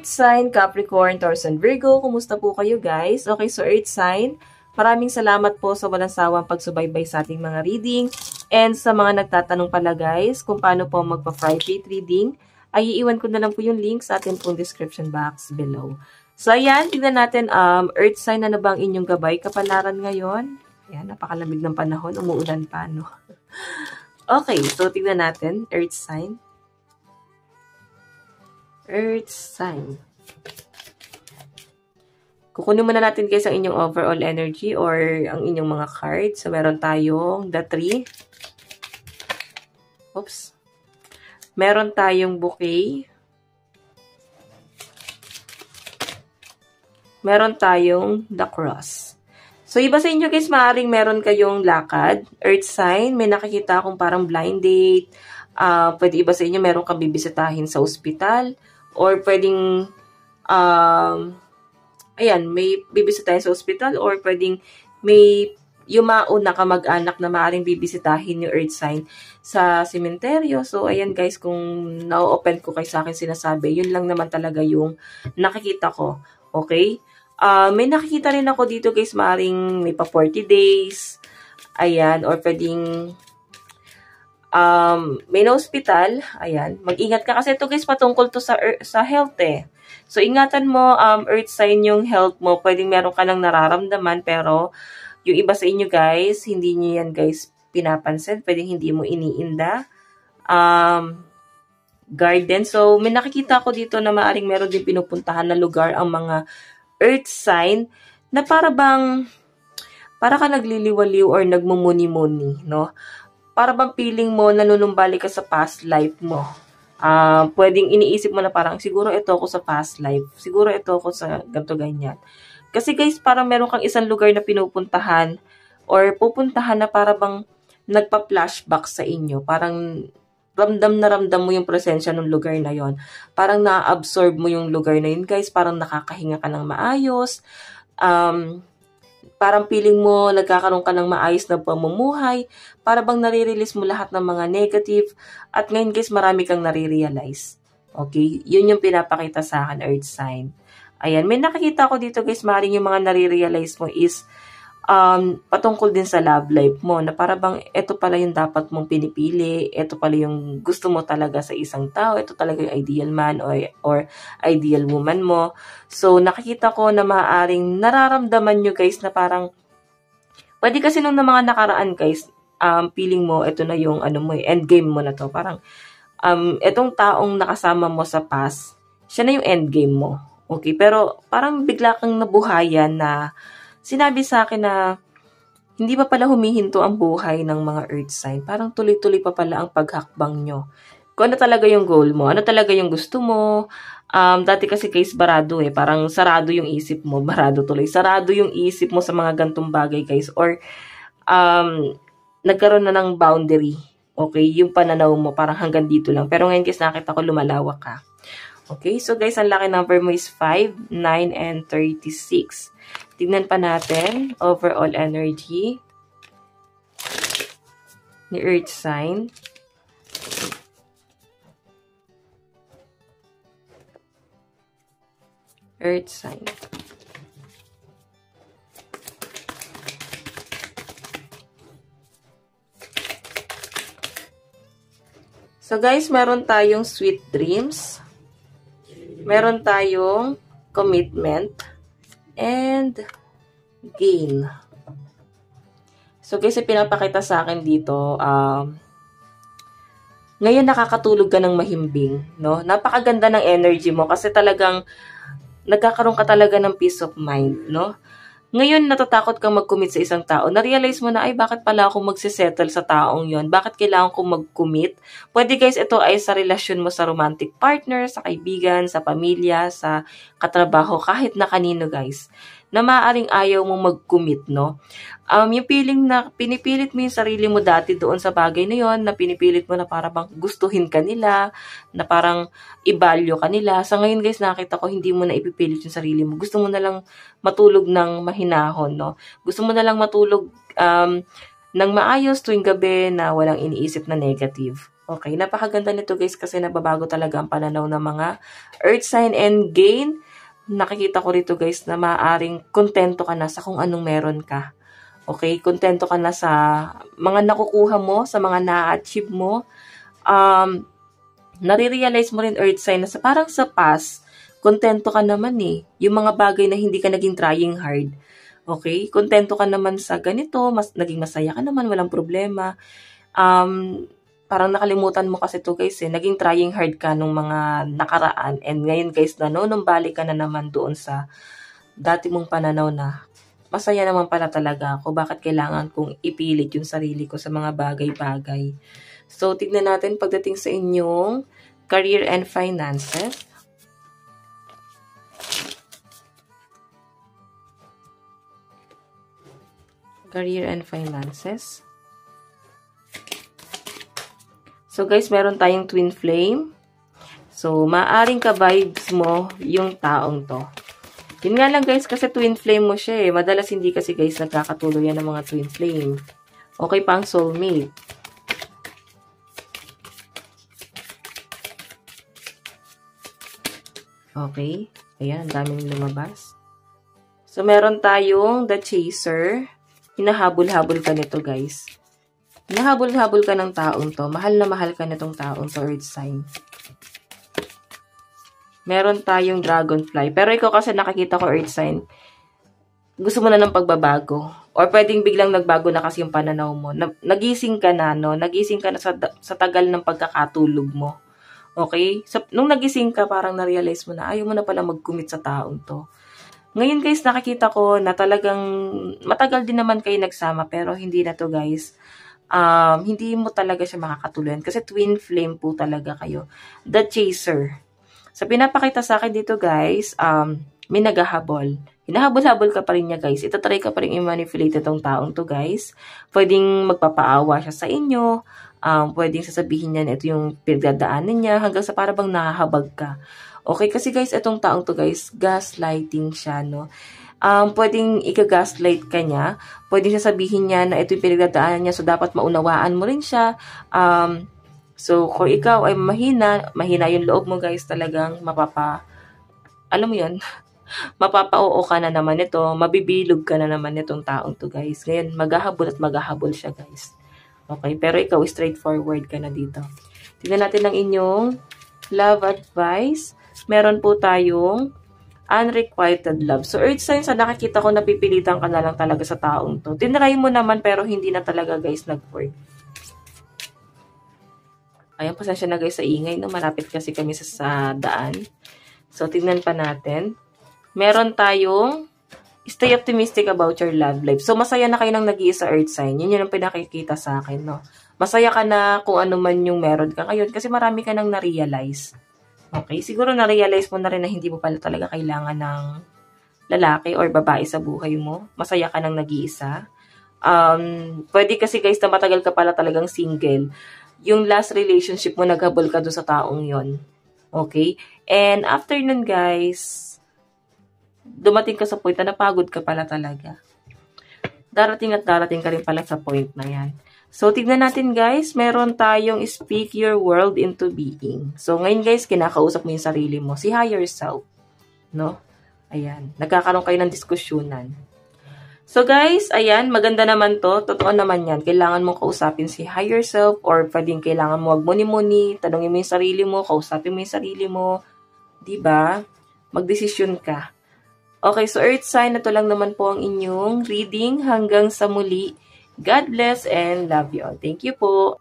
Earth sign, Capricorn, Taurus, and Virgo. Kumusta po kayo guys? Okay, so Earth sign, maraming salamat po sa walang sawang pagsubaybay sa ating mga reading. And sa mga nagtatanong pala guys, kung paano po magpa-Friday reading, ay iiwan ko na lang po yung link sa ating pong description box below. So ayan, tignan natin, Earth sign, ano bang inyong gabay kapalaran ngayon? Ayan, napakalamig ng panahon, umuulan pa, no? Okay, so tignan natin, Earth sign. Earth sign. Kukunin muna natin guys ang inyong overall energy or ang inyong mga cards. So, meron tayong the 3. Oops. Meron tayong bouquet. Meron tayong the cross. So, iba sa inyo guys, maaaring meron kayong lakad. Earth sign, may nakikita akong parang blind date. Pwede iba sa inyo, meron kang bibisitahin sa ospital. Or pwedeng, ayan, may bibisitahin sa ospital. Or pwedeng may yumao na kamag-anak na maaaring bibisitahin yung Earth sign sa sementeryo. So, ayan guys, kung na-open ko kay sa akin sinasabi, yun lang naman talaga yung nakikita ko. Okay? May nakikita rin ako dito guys, maaaring may pa 40 days. Ayan, or pwedeng may na-hospital. Ayan, mag-ingat ka kasi ito guys, patungkol to sa health eh. So, ingatan mo, Earth sign yung health mo. Pwedeng meron ka nang nararamdaman, pero yung iba sa inyo guys, hindi nyo yan guys pinapansin. Pwedeng hindi mo iniinda. Garden. So, may nakikita ko dito na maaaring meron din pinupuntahan na lugar ang mga Earth sign na para ka nagliliwaliw or nagmumuni-muni, no? Para bang feeling mo nanunumbalik ka sa past life mo. Pwedeng iniisip mo na parang siguro ito ako sa past life. Siguro ito ako sa ganito ganyan. Kasi guys, parang meron kang isang lugar na pinupuntahan or pupuntahan na para bang nagpa-flashback sa inyo. Parang ramdam na ramdam mo yung presensya ng lugar na yon. Parang na-absorb mo yung lugar na yun, guys. Parang nakakahinga ka ng maayos. Parang feeling mo nagkakaroon ka ng maayos na pamumuhay. Para bang nare-release mo lahat ng mga negative. At ngayon, guys, marami kang nare-realize. Okay? Yun yung pinapakita sa akin, Earth sign. Ayan. May nakikita ko dito, guys. Maring yung mga nare-realize mo is patungkol din sa love life mo, na para bang ito pala yung dapat mong pinipili, ito pala yung gusto mo talaga sa isang tao, ito talaga yung ideal man or ideal woman mo. So, nakikita ko na maaaring nararamdaman nyo guys na parang, pwede kasi nung na mga nakaraan guys, feeling mo, ito na yung ano mo, endgame mo na to. Parang, itong taong nakasama mo sa past, siya na yung endgame mo. Okay, pero parang bigla kang nabuhayan na sinabi sa akin na hindi pa pala humihinto ang buhay ng mga Earth sign. Parang tuloy-tuloy pa pala ang paghakbang nyo. Kung ano talaga yung goal mo, ano talaga yung gusto mo. Dati kasi case barado eh. Parang sarado yung isip mo. Barado tuloy. Sarado yung isip mo sa mga gantong bagay guys. Or nagkaroon na ng boundary. Okay? Yung pananaw mo parang hanggang dito lang. Pero ngayon guys nakita ko lumalawak ka. Okay? So guys, ang laki number mo is 5, 9, and 36. Tignan pa natin overall energy ni Earth sign. Earth sign. So guys, meron tayong sweet dreams. Meron tayong commitment. And gain. So, guys, pinapakita sa akin dito, ngayon nakakatulog ka ng mahimbing, no? Napakaganda ng energy mo kasi talagang nagkakaroon ka talaga ng peace of mind, no? Ngayon, natatakot kang mag-commit sa isang tao. Na-realize mo na, ay, bakit pala ako magsisettle sa taong yon? Bakit kailangan kong mag-commit? Pwede guys, ito ay sa relasyon mo sa romantic partner, sa kaibigan, sa pamilya, sa katrabaho, kahit na kanino guys. Na maaaring ayaw mong mag-commit, no? Yung feeling na pinipilit mo yung sarili mo dati doon sa bagay na yon, na pinipilit mo na para bang gustuhin ka nila, na parang i-value ka nila. Sa ngayon guys, nakita ko hindi mo na ipipilit yung sarili mo. Gusto mo na lang matulog ng mahinahon, no? Gusto mo na lang matulog ng maayos tuwing gabi na walang iniisip na negative. Okay, napakaganda nito guys kasi nababago talaga ang pananaw ng mga earth sign and gain. Nakikita ko rito guys na maaaring kontento ka na sa kung anong meron ka. Okay, kontento ka na sa mga nakukuha mo, sa mga na-achieve mo. Nare-realize mo rin earth sign na parang sa past, kontento ka naman eh. Yung mga bagay na hindi ka naging trying hard. Okay, kontento ka naman sa ganito, naging masaya ka naman, walang problema. Parang nakalimutan mo kasi to guys eh, naging trying hard ka nung mga nakaraan and ngayon guys nanunumbalik ka na naman doon sa dati mong pananaw na masaya naman pala talaga ako, bakit kailangan kong ipilit yung sarili ko sa mga bagay-bagay. So tignan natin pagdating sa inyong career and finances. Career and finances. So guys, meron tayong twin flame. So, maaring ka-vibes mo yung taong to. Yun nga lang guys, kasi twin flame mo siya eh. Madalas hindi kasi guys nagkakatuluyan ng mga twin flame. Okay pa ang soulmate. Okay. Ayan, ang daming lumabas. So, meron tayong the chaser. Hinahabol-habol ka nito guys. Hinahabol-habol ka ng taong to. Mahal na mahal ka nitong taong to, earth sign. Meron tayong dragonfly. Pero ikaw kasi nakikita ko, earth sign, gusto mo na ng pagbabago. Or pwedeng biglang nagbago na kasi yung pananaw mo. Nagising ka na, no? Nagising ka na sa tagal ng pagkakatulog mo. Okay? So, nung nagising ka, parang na-realize mo na, ayaw mo na pala mag-commit sa taong to. Ngayon guys, nakikita ko na talagang matagal din naman kayo nagsama. Pero hindi na to guys. Hindi mo talaga siya makakatuluyan kasi twin flame po talaga kayo. The chaser. So, pinapakita sa akin dito guys, may naghahabol. Hinahabol-habol ka pa rin niya guys. Itatry ka pa rin i-manipulate itong taong to guys. Pwedeng magpapaawa siya sa inyo. Pwedeng sasabihin niya na ito yung pinagdadaanan niya hanggang sa parang nahahabag ka. Okay, kasi guys, itong taong to guys, gaslighting siya, no? Pwedeng ika-gaslight ka niya. Pwedeng sasabihin niya na ito yung pinagdadaanan niya, so dapat maunawaan mo rin siya. So, kung ikaw ay mahina yung loob mo guys, talagang alam mo yun, mapapa-oo ka na naman ito, mabibilog ka na naman itong taong to guys. Ngayon, maghahabol at maghahabol siya guys. Okay, pero ikaw straightforward ka na dito. Tignan natin ang inyong love advice. Meron po tayong unrequited love. So, earth signs, nakikita ko napipilitan ka na lang talaga sa taong to. Tinry mo naman pero hindi na talaga guys nag-work. Ayan, pasensya na guys sa ingay. No? Malapit kasi kami sa daan. So, tignan pa natin. Meron tayong stay optimistic about your love life. So, masaya na kayo nang nag-iisa earth sign. Yun ang pinakikita sa akin. No? Masaya ka na kung ano man yung meron ka ngayon kasi marami ka nang na-realize. Okay, siguro na-realize mo na rin na hindi mo pala talaga kailangan ng lalaki or babae sa buhay mo. Masaya ka nang nag-iisa. Pwede kasi guys na matagal ka pala talagang single. Yung last relationship mo, naghabol ka doon sa taong yon. Okay? And after nun guys, dumating ka sa point na napagod ka pala talaga. Darating at darating ka rin pala sa point na yan. So, tignan natin guys, meron tayong speak your world into being. So, ngayon guys, kinakausap mo yung sarili mo. Si higher self. No? Ayan. Nagkakaroon kayo ng diskusyonan. So, guys, ayan, maganda naman to. Totoo naman yan. Kailangan mong kausapin si higher self or pwedeng kailangan mo magmuni-muni, tanongin mo yung sarili mo, kausapin mo yung sarili mo. Diba? Magdesisyon ka. Okay, so earth sign, ito lang naman po ang inyong reading. Hanggang sa muli. God bless and love you all. Thank you po.